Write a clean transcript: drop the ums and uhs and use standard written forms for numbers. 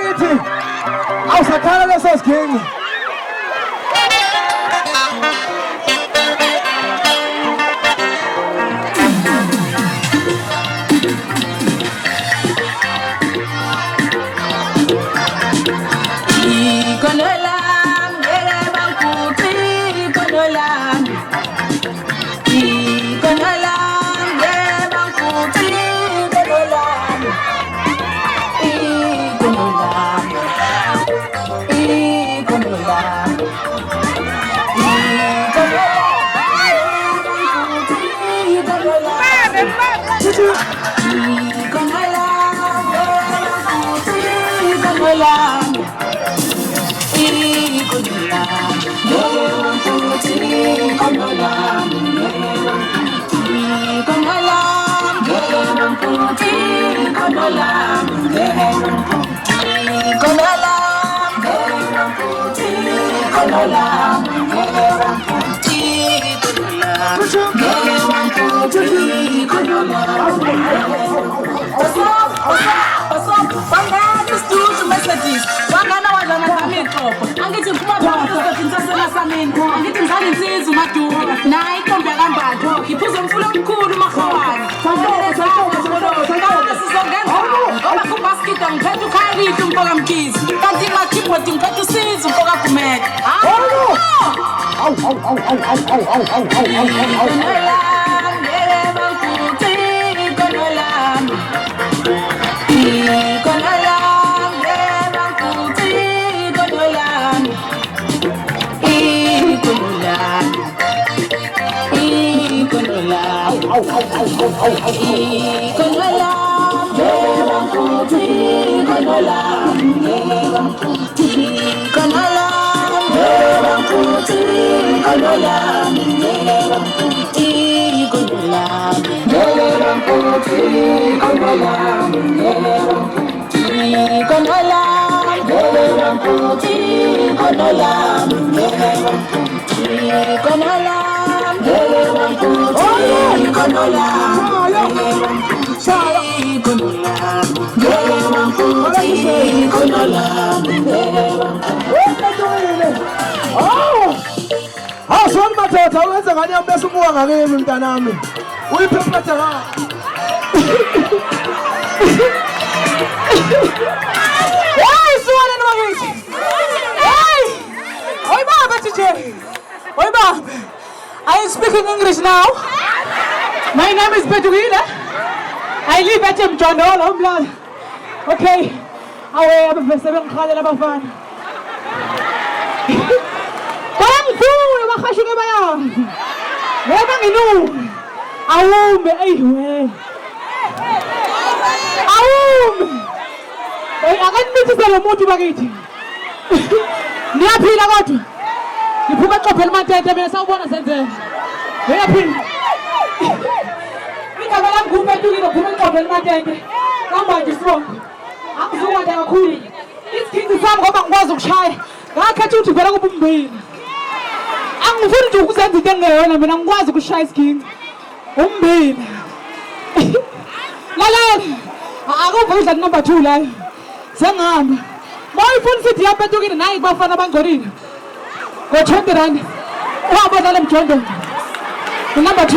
bakithi awusakhala leso siginci Awusona madoda uyenza ngani yambese umuka ngakimi mntanami uyiphephethe nga Hey suwana nwakithi Hey Oy baba teacher Oy baba Are you speaking English now? My name is Bedouina. I live at Mjondolo, blood. Okay. Awe abafesebe ngikhalela abafana. Bangifuna bakhashuke bayami. Weba nginu. Awume ayiwe. Awume. Oy akanibithisa lo muntu bakithi. Niyaphila kodwa. Ngiphuka xophela matete mina sawubona senzeni. Niyaphila. Igama lami nguMpetukile ngiphuka xophela matete. Kamanje strong. Akuzukwanda kakhulu. Isikhingi sami ngoba ngikwazi ukushaya. Ngakhetha ukuthi vela kuba umbili. Angifuni nje ukuzenza into engeyona mina ngikwazi ukushaya isikhingi. Umbili. Lalela. Akuvudla number 2 la. Sengihamba. Mawuyifuna sithi yaPetukile nayi kubafana abangcolile. Ngo 20 rand. Uhamba nale mjondo. Number 2.